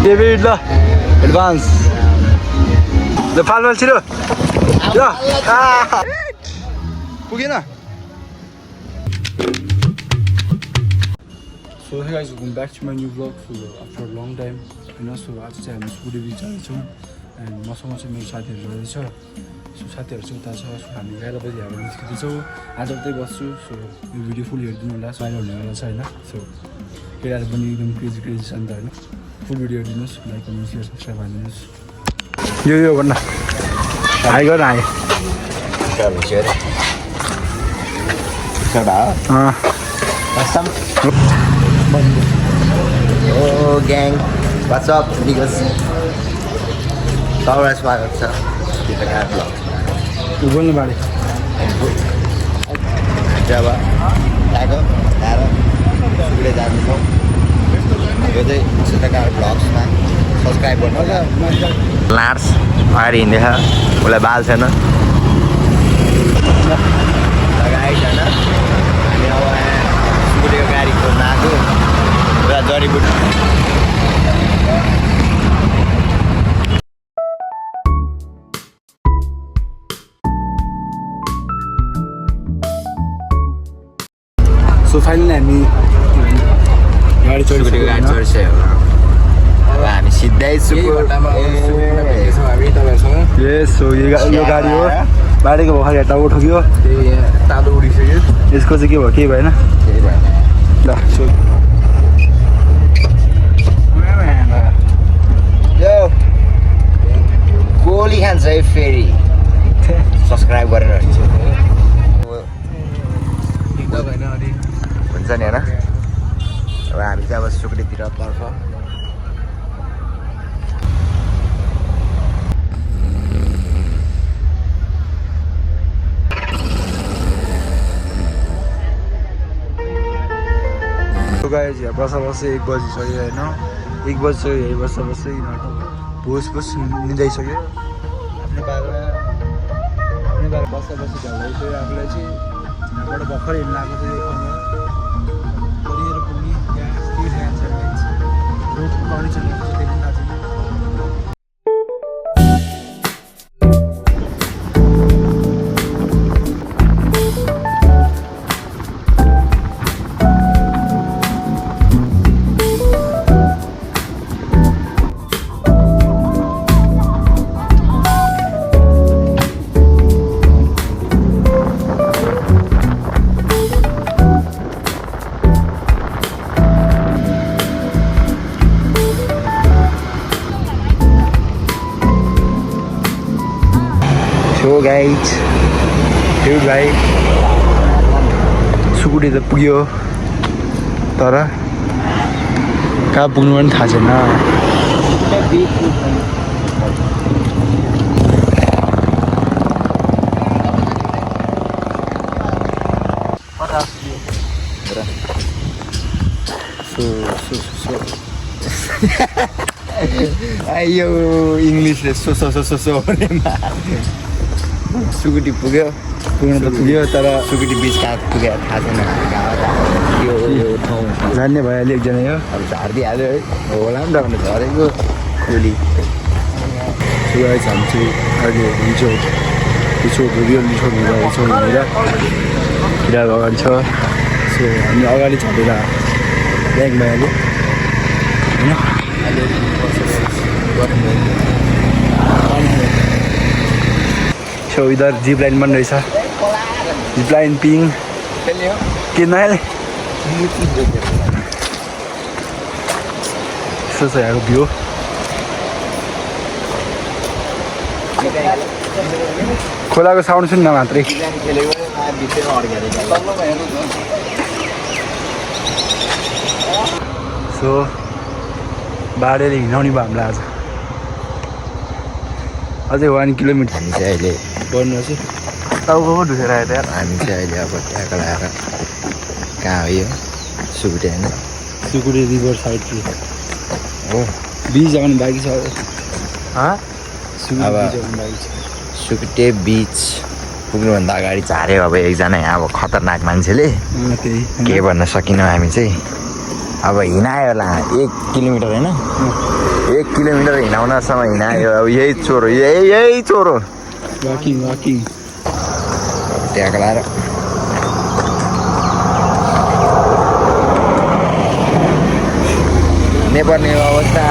David ल advance ल फालफाल छिरो ल पुगेन So hey guys, welcome back to my new vlog. So after a long time, so आज चाहिँ हामी स्कुटी बिच जाँदैछौँ एन्ड मसँग चाहिँ मेरो साथीहरू रहेछ सो साथीहरू चाहिँ उता छ सो हामी 11 बजी हामी निस्किँदैछौँ आज उतै बस्छु सो यो भिडियो फुल हेरिदिनु होला बाहिर हुनेवाला छ होइन सो केटाहरू पनि एकदम क्रेजी क्रेजी छ नि त होइन फुल भिडियो हेरिदिनुहोस् लाइक कमेन्ट सेयर सब्सक्राइब हालिदिनुहोस् यो भन्न हाई गर high Oh gang, what's up niggas? सबैलाई स्वागत छ टिकाकार ब्लग बोल्नु बारे जब आएको आएर सुकुटे जान्छौँ यो चाहिँ टिकाकार ब्लग्समा सब्सक्राइब गर्नु होला लार्स अगाडि हिँड्दैछ उसलाई बाल छैन लगाइ छैन हामी अब सुकुटेको गाडी खोज्न आएको एउटा जडीबुटी सो फाइनली हामी गाडी चढिसक्यो अब हामी सिधै यस सो यो गाडी हो बारीको भर्खर यहाँ टाउको ठोक्यो तातो उडिसक्यो यसको चाहिँ के भयो केही भएन केही भएन ल सो यो गोली खान्छ है फेरि सब्सक्राइब गरेर हुन्छ नि होइन अब हामी चाहिँ अब सुकुटीतिर तर्फ गाइज यहाँ बस्दा 1 बजिसक्यो होइन 1 बजिसक्यो यही बस्दा यिनीहरू भुस निदाइसक्यो आफ्नो बारेमा बस्दा झल्लाइसक्यो आफूलाई चाहिँ यहाँबाट भर्खर हिँड्न आएको चाहिँ देखाउनु परिएर पुग्ने त्यहाँ के जान्छ रोड कन्डिसन देख्नु थाल्छ So guys, त्यो भाइ सुकुटी त पुग्यो तर कहाँ पुग्नु पनि थाहा छैन यो इङ्ग्लिसले सो सुकुटी पुग्यो पुग्नु त पुग्यो तर सुकुटी बिच कहाँ पुग्यो थाहा छैन यो ठाउँ जान्ने भइहाल्यो एकजना यो अब झारिदिइहाल्यो है होला नि त भने झरेको गोली सुगाइ हाल्छु अहिले हिँड्छौँ रिसोर्ट हिँडेर फिलहाल अगाडि छ सो हामी अगाडि छँदैन ब्याङ्क भइहाल्यो होइन सो इधर जिप लाइन बन रहेछ जिप लाइन पिङ के नयाँ यस्तो छ यहाँको भ्यू खोलाको साउन्ड सुन्न मात्रै सो बाढेर हिँडाउने भयो हामीलाई आज अझै 1 किलोमिटर हामी चाहिँ अहिले बढ्नु चाहिँ टाउको पो दुखेर आयो त्यहाँ हामी चाहिँ अहिले अब त्यहाँको लगाएर कहाँ हो यो सुकुटी होइन सुकुटी रिभर साइड हो बिच आउनु बाँकी छ अब सुकुटे बिच पुग्नुभन्दा अगाडि झाऱ्यो अब एकजना यहाँ अब खतरनाक मान्छेले के भन्न सकिनौँ हामी चाहिँ अब हिँडायो होला 1 किलोमिटर होइन 1 किलोमिटर हिँडाउनसम्म हिँडायो अब यही चोरो वाकिङ ट्याग लाएर नेपाली अवस्था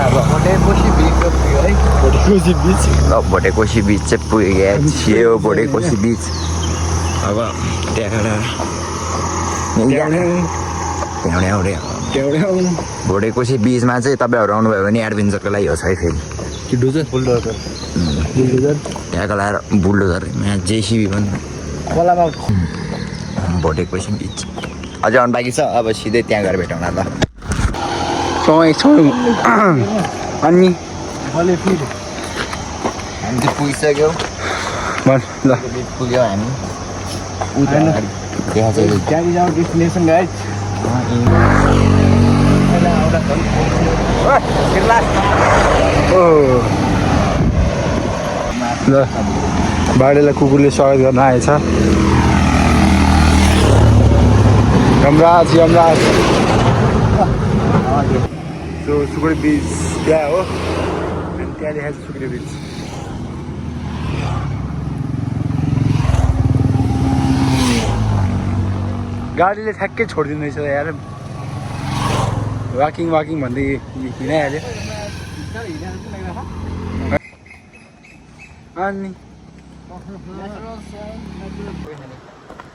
अब भोटेकोसी बिच चाहिँ पुगेको थियो भोटेकोसी बिच अब त्यहाँ भोटेकोसी बिचमा चाहिँ तपाईँहरू आउनुभयो भने एडभेन्चरको लागि हो छ है फेरि त्यहाँको लाएर बुलडोजर जेसिबी पनि भोटेकोसी बिच अझै आउनु बाँकी छ अब सिधै त्यहाँ गएर भेटौँ न ल अनि हामी चाहिँ पुगिसक्यौँ ल पुग्यौँ हामी डेस्टिनेसन गाइज ल बाडेलाई कुकुरले स्वागत गर्न आएछ यमराज सो सुकुडी बिच त्यहाँ हो अनि त्यहाँ देखाएको छ सुकुडी बिच गाडीले ठ्याक्कै छोडिदिँदैछ यार वाकिङ भन्दै हिँडाइहाल्यो अनि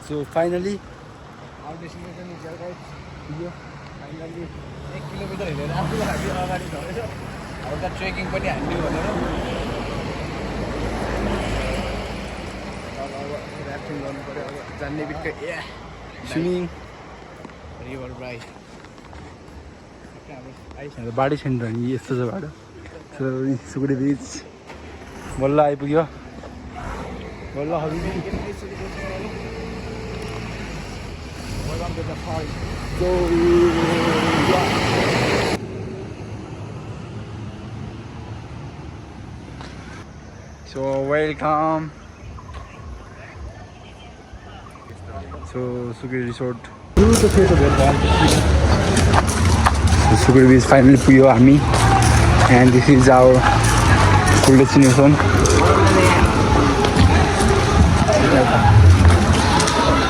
सो फाइनली ट्रेकिङ पनि हान्यो भनेर ऱ्याफ्टिङ गर्नु पऱ्यो अब जान्ने बित्तिकै स्विमिङ रिभर ब्राइड बाटो छैन र नि यस्तो छ बाटो सुकुडी बिच बल्ल आइपुग्यो बल्ल So welcome. So Sugiri Resort. Sugiri Beach finally puyo हामी and this is our full destination.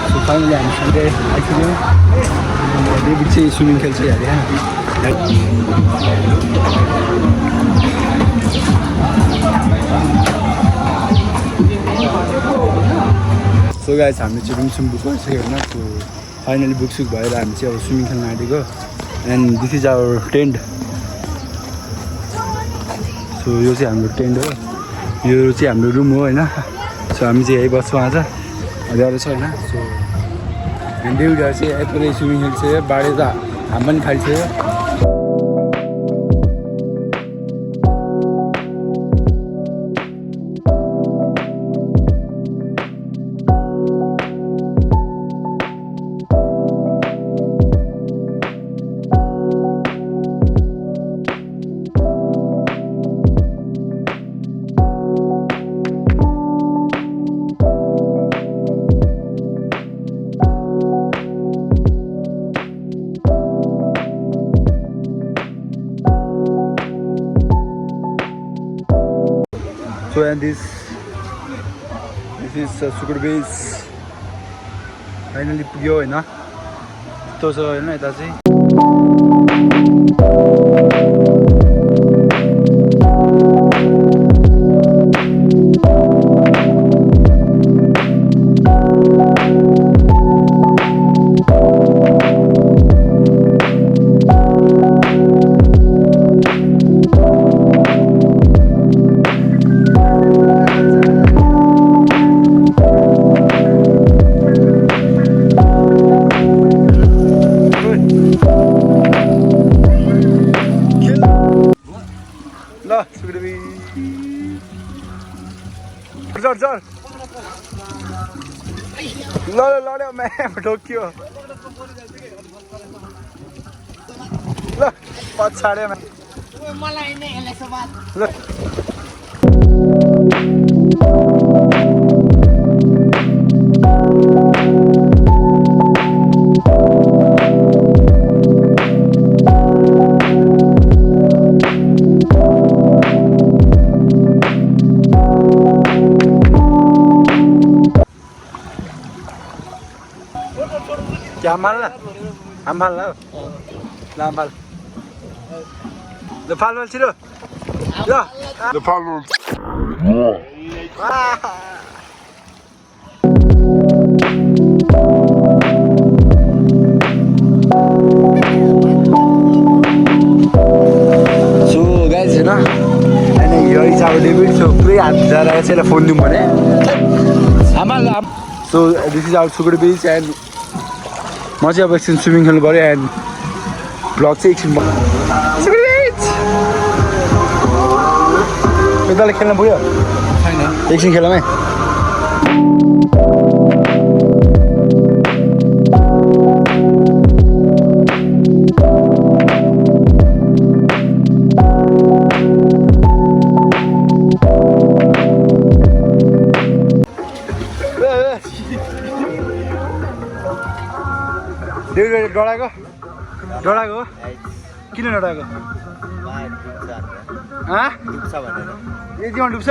So finally हामी सधैँ आइपुग्यौँ यो बिच चाहिँ स्विमिङ खेल्छ अरे सो गाइस हामीले चाहिँ रुम बुक गरिसक्यो होइन सो फाइनली बुकसुक भएर हामी चाहिँ अब स्विमिङ खेल्न आँटेको and this is our tent so यो चाहिँ हाम्रो टेन्ट हो यो चाहिँ हाम्रो रुम हो होइन सो हामी चाहिँ यहीँ बस्छौँ आज अँध्यारो छ होइन सो ड्युटीहरू चाहिँ यहीँपुरै स्विमिङ खेल्छ बाढे त हाम पनि खाइसक्यो So and this is Sugiri Beach finally पुग्यो होइन यस्तो छ होइन यता चाहिँ चल लड्यो म्याम ठोक्यो ल पछाड्यो ल Amal lah. Lampal. The palwal chilo. Yeah. The palwal. So guys, you know, and here is our David. So play at the phone number. Amal. So this is our Sugar Beach and म चाहिँ अब एकछिन swimming खेल्नु पऱ्यो and blog चाहिँ एकछिन यताले खेल्न पुग्यो एकछिन खेलौँ है डराएको किन डराएको यतिमा डुब्छ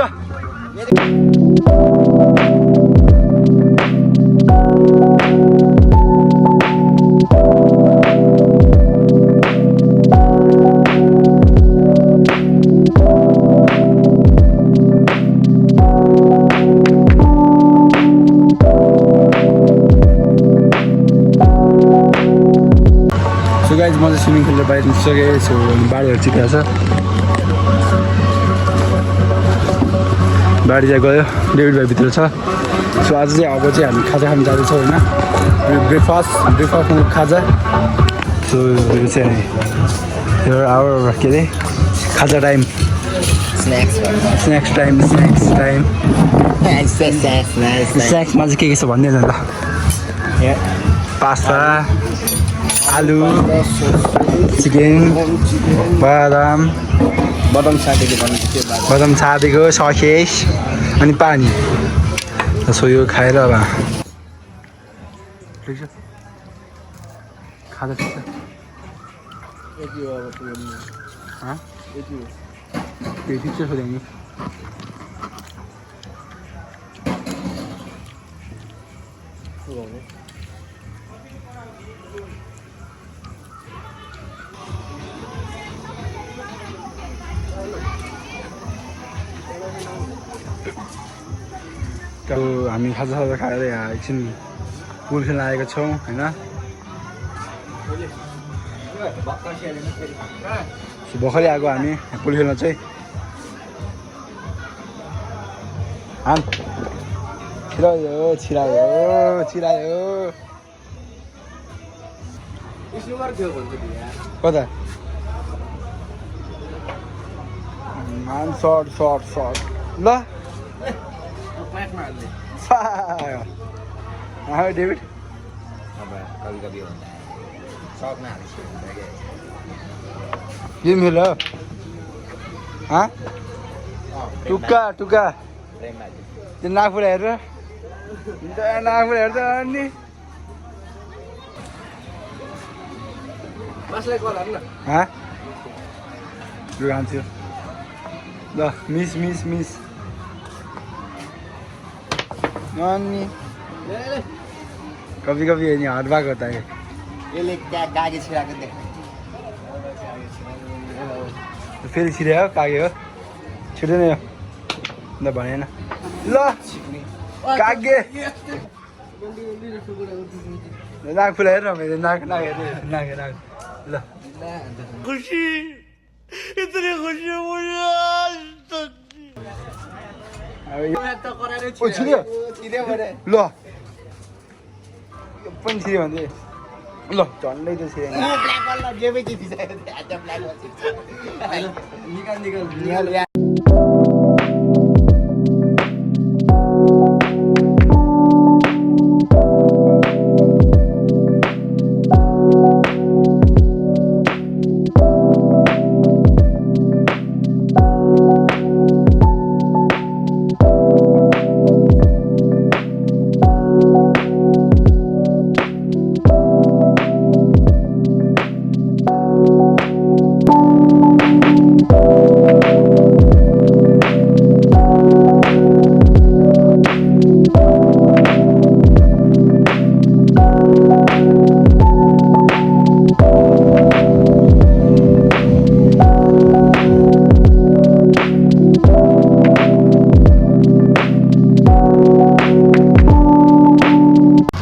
म चाहिँ स्विमिङ खेलेर बाहिर निस्किसकेँ सो बाढीहरू चिप्लेको छ बाढी चाहिँ गयो डेभिड भाइ भित्र छ सो आज चाहिँ अब चाहिँ हामी खाजा खान जाँदैछौँ होइन ब्रेकफास्टमा खाजा सो यो चाहिँ आवर के अरे खाजा टाइम स्न्याक्स टाइम स्न्याक्समा चाहिँ के छ भनिदिनु त पास्ता आलु चिकन बदाम छादेको ससेस अनि पानी सो यो खाएर अब खाजा ठिक छ ठिक छ सोधेँ नि हामी खाजा खाएर यहाँ एकछिन पुल खेल्न आएका छौँ होइन भर्खरै आएको हामी पुल खेल्न चाहिँ छिरायो कता सर्ट ल डेभिड गेम खेल टुक्का त्यो नागपुर हेरेर अनि यो खान्थ्यो ल मिस अनि कभी नि हट भएको होता है यसले त्यहाँ कागे छिराएको देख फेरि छिर्यो कागे हो छिर्दैन यो अन्त भनेन ल कागे नाक फुला हेर मैले नाक हेर ल खुसी इतनी खुसी ल पनि छिर्यो भने ल झन्डै त छिरेन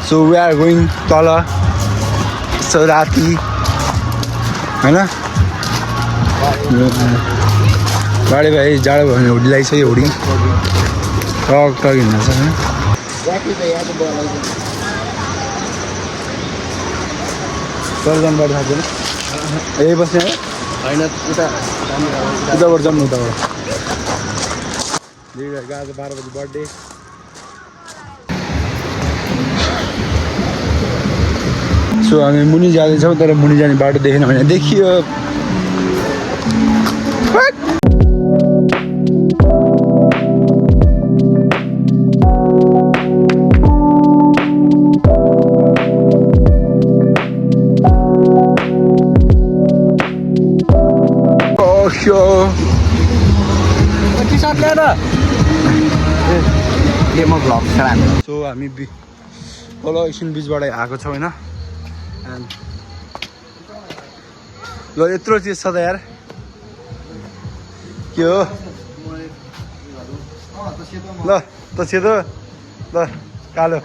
सो वी आर गोइङ तल सो राति होइन गाडी भाइ जाडो भयो भने हुडी लगाइसक्यो हुडी टक टक हिँड्दा छ होइन तर जानुपर्छ थाहा छैन यही बस्ने होइन उता उताबाट जाउँ न उताबाट दिदीहरूको आज 12 बजी बर्थडे सो हामी मुनि जाँदैछौँ तर मुनि जाने बाटो देखेन भने देखियो टी-सर्ट ल्याएर के म भ्लग चलाएको सो हामी तल एकछिन बिचबाट आएको छौँ होइन ल यत्रो चिज छ त यार के हो ल त सेतो ल कालो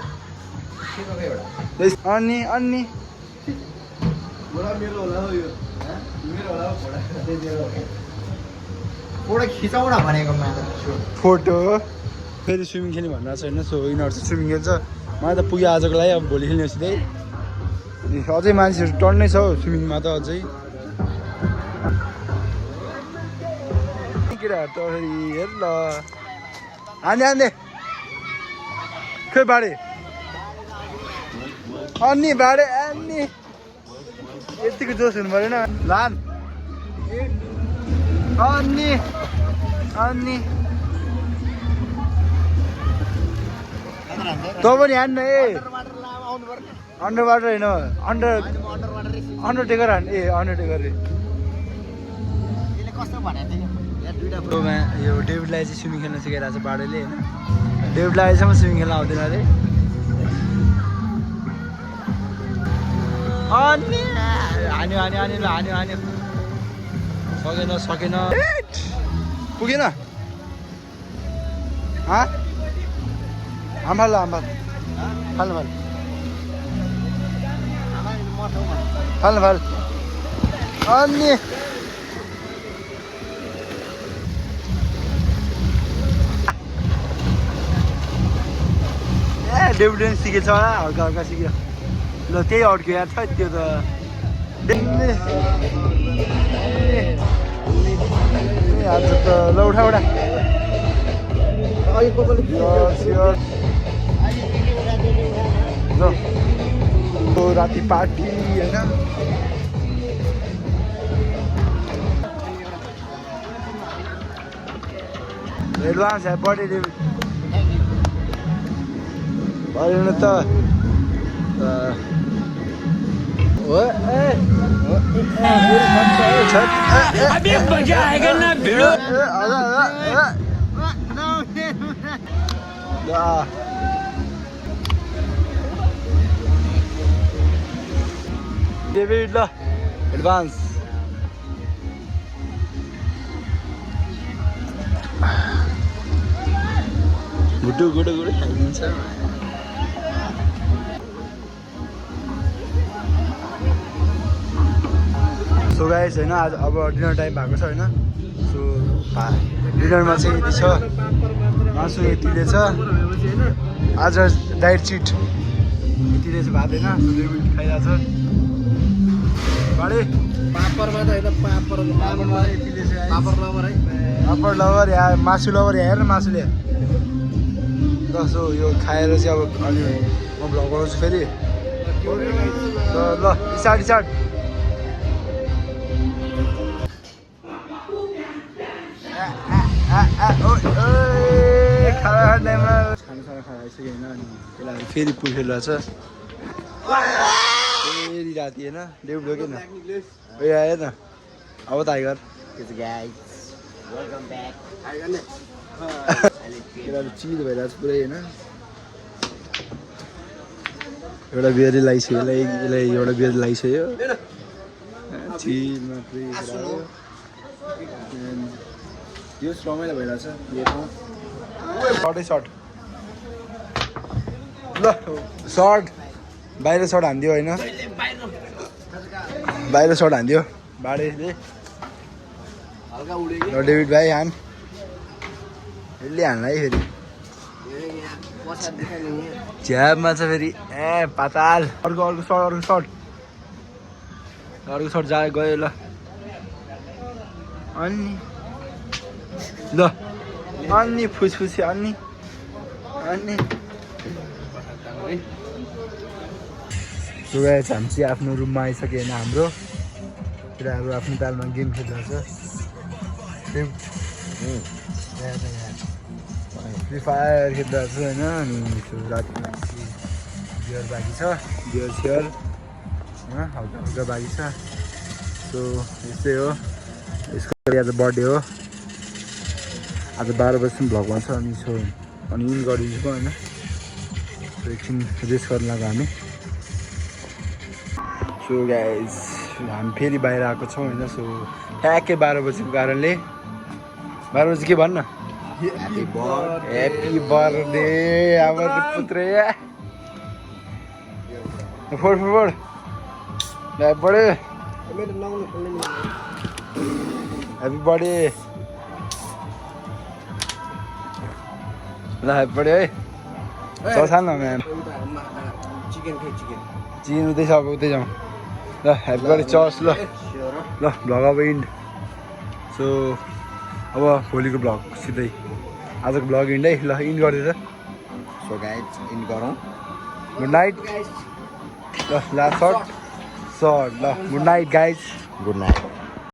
अनि अनि खिचाउन भनेको फोटो फेरि स्विमिङ खेल्ने भनिरहेको छ होइन सो यिनीहरू चाहिँ स्विमिङ खेल्छ मलाई त पुग्यो आजको लागि अब भोलि खेल्ने सिधै अझै मान्छेहरू टन्नै छ हौ स्विमिङमा त अझै केटाहरू त फेरि हेर ल हान्दे खोइ बाडे अनि बाडे अनि यतिको जोस हुनु परेन लान अनि अनि तँ पनि हान्न ए अन्डर वाटर होइन अन्डरटेकर हान् ए अन्डरटेकर रे यो डेभिडलाई चाहिँ स्विमिङ खेल्न सिकाइरहेको छ बाडेले होइन डेभिडलाई अहिलेसम्म स्विमिङ खेल्न आउँदैन अरे अनि हान्यो हान्यो हान्यो ल हान्यो हान्यो सकेन सकेन पुगेन आम्फाल ल आम्फाल फाल्नु फाल फाल्नु फाल अनि ए डेभिडले सिकेछ होला हल्का हल्का सिक्यो ल त्यही अड्क्यो यार छ त्यो त आज त ल उठा उठा राति पार्टी होइन एडभान्स बर्थडे भएन त अभी मजा आएगा ना भिड़ो डेभिड ल एडभान्स गुडु गुडु गुडु खाइदिन्छ सो गाइस होइन आज अब डिनर टाइम भएको छ होइन सो डिनरमा चाहिँ यति छ मासु यतिले छ आज डाइट चिट यतिले चाहिँ भात होइन सो डेभिड खाइरहेको छ बाडे पापडमा त होइन पापडमा यतिले चाहिँ पापड लभर है पापड लभर या मासु लभर हेर न मासुले ल सो यो खाएर चाहिँ अब अनि म भ्लग बनाउँछु फेरि ल स्टार्ट स्टार्ट खानासाना खाइसक्यो होइन अनि त्यसलाई फेरि पुल खेलिरहेछ फेरि राति होइन डेभिड हो कि न आयो न अब टाइगर चिल भइरहेको छ पुरै होइन एउटा बियरले लगाइसक्यो यसलाई एउटा बियर लगाइसक्यो चिलमा पुरै यो रमाइलो भइरहेछ सर्टै सर्ट ल सर्ट बाहिर सर्ट हानिदियो होइन बाहिर सर्ट हानिदियो बाडेले हल्का उडेको ल डेभिड भाइ हान यसले हान्ला है फेरि बसा देखाइने झ्यापमा छ फेरि ए पाताल अर्को सर्ट जा गयो ल अनि ल अनि फुसफुसी अनि सुगाएछ हामी चाहिँ आफ्नो रुममा आइसक्यो होइन हाम्रो केटाहरू आफ्नो तालमा गेम खेलिरहेको छ फ्री फायर खेलिरहेको छु होइन अनि रातिमा बियर बाँकी छ बियर सियर होइन हल्का हल्का बाँकी छ सो यस्तै हो यसको आज बर्थडे हो आज 12 बजीसम्म भ्लग भन्छ अनि सो अनि इन गरिदिन्छु होइन सो एकछिन रेस्ट गर्न लाग्यो हामी सो गाइज हामी फेरि बाहिर आएको छौँ होइन सो ठ्याक्कै 12 बजीको कारणले 12 बजी के भन्न ह्याप्पी बर्थडे आवर पुत्रे फोड बर्थडे ह्याप्पी बर्थडे ल ह्याप्पी बर्थडे है चौसान न म्याम चिकन उतै छ अब उतै जाउँ ल ह्याप्पी बर्थडे चर्च ल भ्लग अब इन्ड सो अब भोलिको भ्लग सिधै आजको भ्लग इन्ड है ल इन्ड गरिदिएर सो गाइज इन गरौँ गुड नाइट ल लास्ट सर्ट ल good night guys good night